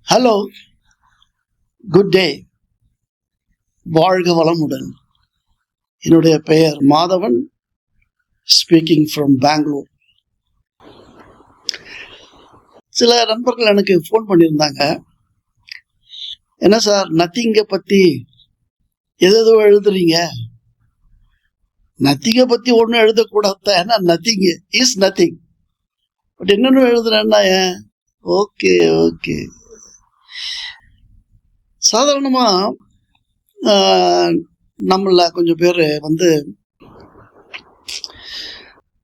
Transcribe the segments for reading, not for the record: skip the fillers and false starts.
Hello, good day. வாழ்க வளமுடன். என்னுடைய பெயர் மாதவன், ஸ்பீக்கிங் ஃப்ரம் பெங்களூர். சில நண்பர்கள் எனக்கு ஃபோன் பண்ணியிருந்தாங்க. என்ன சார், நத்திங்கை பற்றி எதோ எழுதுறீங்க? நத்திங்கை பற்றி ஒன்றும் எழுதக்கூடாது, ஏன்னா நத்திங் இஸ் நத்திங். பட் என்னென்னு எழுதுறேன்னா ஏன்? Okay okay. சாதாரணமாக நம்மள கொஞ்சம் பேர்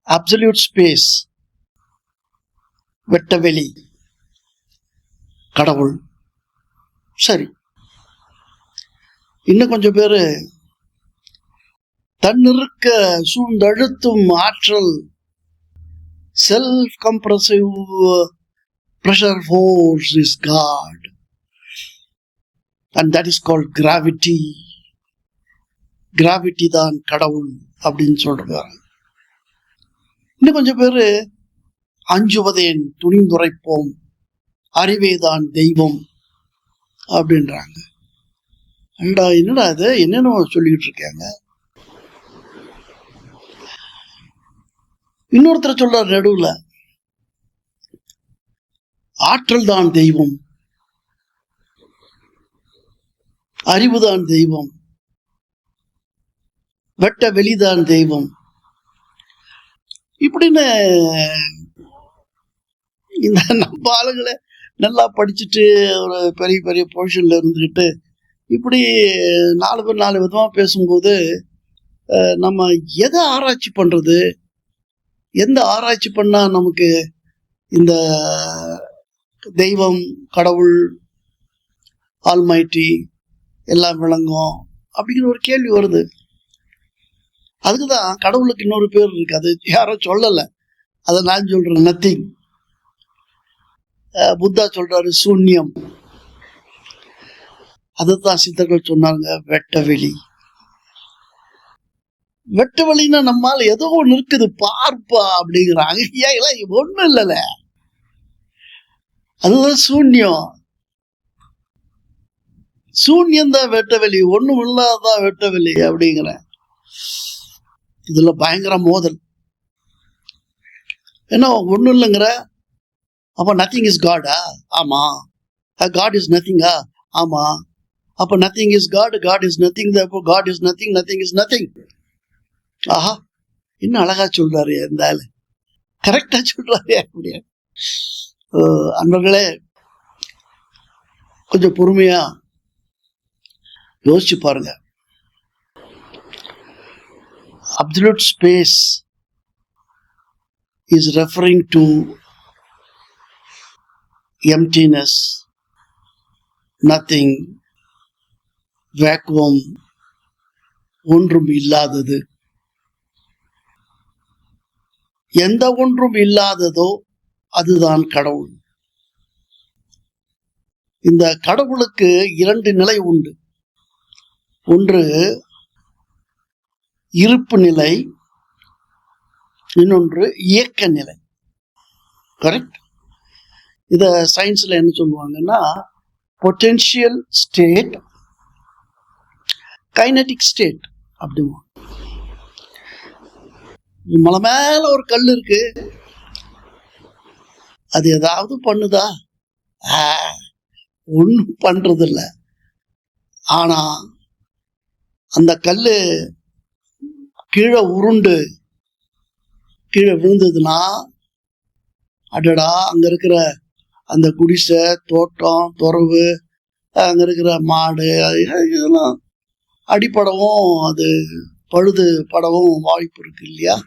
அப்சல்யூட் ஸ்பேஸ், வெட்டவெளி, கடவுள், சரி. இன்னும் கொஞ்சம் பேர் தன்னிருக்க சூழ்ந்தழுத்தும் ஆற்றல், self compressive pressure force is God and that is called gravity. Gravity தான் கடவுள் அப்படின்னு சொல்றாங்க. இன்னும் கொஞ்சம் பேர் அஞ்சுவதேன் துணிந்துரைப்போம், அறிவேதான் தெய்வம் அப்படின்றாங்க. என்னடா இது, என்னென்ன சொல்லிக்கிட்டு இருக்காங்க. இன்னொருத்தர் சொல்றார் நடுவில், ஆற்றல் தான் தெய்வம், அறிவுதான் தெய்வம், வெட்ட வெளிதான் தெய்வம் இப்படின்னு இந்த நம்ம ஆளுங்களை நல்லா படிச்சுட்டு ஒரு பெரிய பெரிய பொசிஷன்ல இருந்துக்கிட்டு இப்படி 4 பேர் 4 விதமாக பேசும்போது நம்ம எதை ஆராய்ச்சி பண்ணுறது? எந்த ஆராய்ச்சி பண்ணால் நமக்கு இந்த தெய்வம், கடவுள், ஆல்மைட்டி எல்லாம் விளங்கும் அப்படிங்கிற ஒரு கேள்வி வருது. அதுக்குதான் கடவுளுக்கு இன்னொரு பேர் இருக்கு, அது யாரும் சொல்லலை, அதை நான் சொல்றேன், நத்திங். புத்தா சொல்றாரு சூன்யம், அதைத்தான் சித்தர்கள் சொன்னாங்க வெட்டவெளி. வெட்டவெளின்னா நம்மால் ஏதோ ஒன்று இருக்குது பார்ப்பா அப்படிங்கிறாங்க. ஏன் ஒன்றும் இல்லைல்ல, அதுதான் சூன்யம். சூன்யந்தான் வெட்டவெளி, ஒன்றும் இல்லாதான் வெட்டவெளி அப்படிங்கிற இதுல பயங்கர மோதல். என்ன ஒன்றும் இல்லைங்கிற, அப்ப நத்திங் இஸ் காடா? ஆமா. காட் இஸ் நத்திங்கா? ஆமா. அப்ப nothing is God, God is nothing, God is nothing, nothing is nothing. ஆஹா, இன்னும் அழகா சொல்றாரு இந்த ஆளு, கரெக்டா சொல்றாரு. அப்படியா அன்பர்களே, கொஞ்சம் பொறுமையா யோசிச்சு பாருங்க. Absolute space is referring to emptiness, nothing, vacuum, ஒன்றும் இல்லாதது. எந்த ஒன்றும் இல்லாததோ அதுதான் கடவுள். இந்த கடவுளுக்கு 2 நிலை உண்டு. ஒன்று இருப்பு நிலை, இன்னொன்று இயக்க நிலை. கரெக்ட்? இத சயின்ஸ்ல என்ன சொல்லுவாங்கன்னா பொட்டென்ஷியல் ஸ்டேட், கைனடிக் ஸ்டேட் அப்படிமா. மலை மேல ஒரு கல் இருக்கு, அது ஏதாவது பண்ணுதா? ஒன்றும் பண்றது இல்லை. ஆனா அந்த கல்லு கீழே உருண்டு கீழே விழுந்ததுன்னா, அடடா, அங்க இருக்கிற அந்த குடிசை, தோட்டம், துறவு, அங்க இருக்கிற மாடு, இதெல்லாம் அடிப்படவும் அது பழுது படவும் வாய்ப்பு இருக்கு இல்லையா?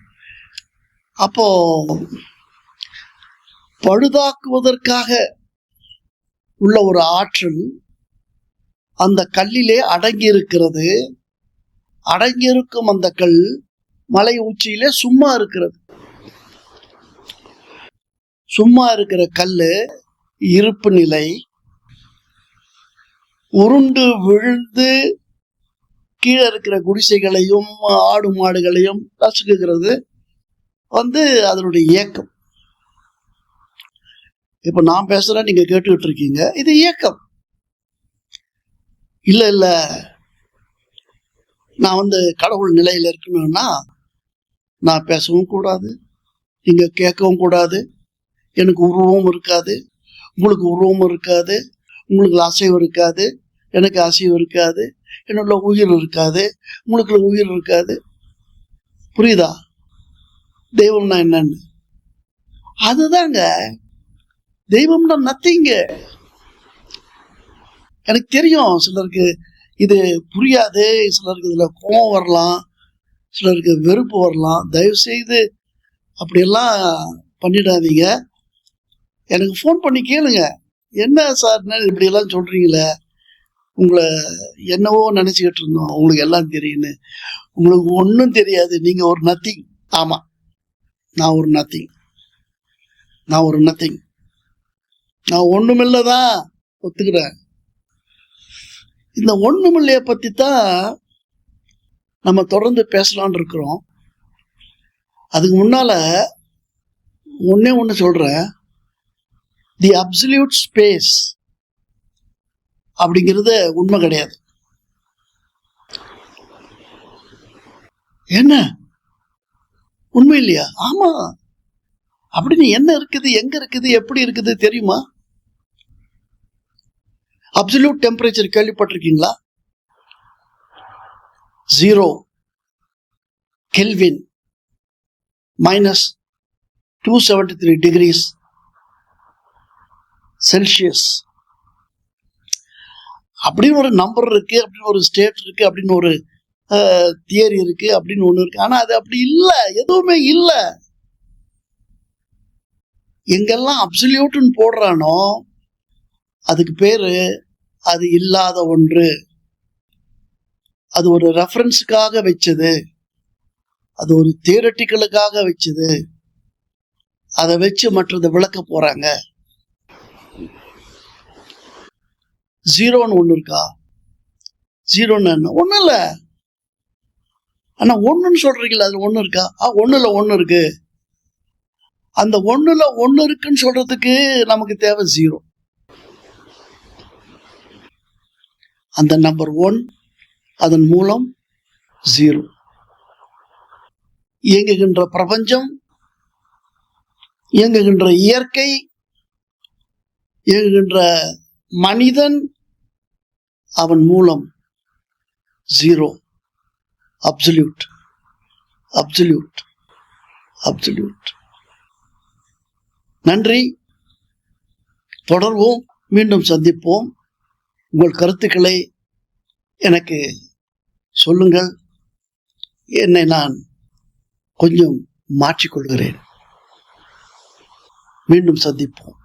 அப்போ பழுதாக்குவதற்காக உள்ள ஒரு ஆற்றல் அந்த கல்லிலே அடங்கி இருக்கிறது. அடங்கியிருக்கும் அந்த கல் மலை உச்சியிலே சும்மா இருக்கிறது. சும்மா இருக்கிற கல்லு இருப்பு நிலை, உருண்டு விழுந்து கீழே இருக்கிற குடிசைகளையும் ஆடு மாடுகளையும் நசுக்குகிறது அதனுடைய இயக்கம். இப்ப நான் பேசுறேன், நீங்க கேட்டுக்கிட்டு இருக்கீங்க. இது இயக்கம். இல்ல நான் கடவுள் நிலையில இருக்கணும்னா நான் பேசவும் கூடாது, நீங்க கேட்கவும் கூடாது, எனக்கு உருவமும் இருக்காது, உங்களுக்கு உருவமும் இருக்காது, உங்களுக்கு அசைவு இருக்காது, எனக்கு அசைவு இருக்காது, என்னுள்ள உயிர் இருக்காது, உங்களுக்கு உயிர் இருக்காது. புரியுதா? தெய்வம்னா என்னன்னு? அதுதாங்க தெய்வம்னா நத்திங்க. எனக்கு தெரியும் சிலருக்கு இது புரியாது, சிலருக்கு இதுல கோபம் வரலாம், சிலருக்கு வெறுப்பு வரலாம். தயவு செய்து அப்படியெல்லாம் பண்ணிடாதீங்க. எனக்கு ஃபோன் பண்ணி கேளுங்க, என்ன சார் இப்படியெல்லாம் சொல்றீங்களே, உங்களை என்னவோ நினைச்சுக்கிட்டு இருந்தோம், உங்களுக்கு எல்லாம் தெரியுன்னு. உங்களுக்கு ஒன்றும் தெரியாது, நீங்க ஒரு நத்திங். ஆமா, நான் ஒரு நத்திங். நான் ஒண்ணுமில்லதான் ஒத்துக்கிறேன். இந்த ஒண்ணுமில்லைய பத்தி தான் நம்ம தொடர்ந்து பேசலான் இருக்கிறோம். அதுக்கு முன்னால ஒன்னே ஒண்ணு சொல்றேன். தி அப்சல்யூட் ஸ்பேஸ் அப்படிங்கிறது உண்மை கிடையாது. என்ன உண்மை இல்லையா? ஆமா. அப்படின்னு என்ன இருக்குது, எங்க இருக்குது, எப்படி இருக்குது தெரியுமா? அப்சல்யூட் டெம்பரேச்சர் கேள்விப்பட்டிருக்கீங்களா? 0 கெல்வின் -273 degrees செல்சியஸ் அப்படின்னு ஒரு நம்பர் இருக்கு, அப்படின்னு ஒரு ஸ்டேட் இருக்கு, அப்படின்னு ஒரு தியரி இருக்கு, அப்படின்னு ஒண்ணு இருக்கு. ஆனா அது அப்படி இல்லை, எதுவுமே இல்லை. எங்கெல்லாம் அப்சல்யூட்னு போடுறானோ அதுக்கு பேரு அது இல்லாத ஒன்று. அது ஒரு ரெஃபரன்ஸுக்காக வச்சது, அது ஒரு தியரட்டிக்கலுக்காக வச்சது. அதை வச்சு மற்றதை விளக்க போறாங்க. 0ன்னு ஒண்ணு இருக்கா? 0ன்னு என்ன? ஒண்ணும் இல்ல. ஆனா ஒண்ணுன்னு சொல்றீங்களா, அதுல ஒண்ணு இருக்கா? ஒண்ணுல ஒண்ணு இருக்கு. அந்த ஒண்ணுல ஒண்ணு இருக்குன்னு சொல்றதுக்கு நமக்கு தேவை 0. அந்த நம்பர் 1, அதன் மூலம் 0. இயங்குகின்ற பிரபஞ்சம், இயங்குகின்ற இயற்கை, இயங்குகின்ற மனிதன், அவன் மூலம் 0. அப்சல்யூட். நன்றி. தொடர்வோம், மீண்டும் சந்திப்போம். உங்கள் கருத்துக்களை எனக்கு சொல்லுங்கள். என்னை நான் கொஞ்சம் மாற்றிக்கொள்கிறேன். மீண்டும் சந்திப்போம்.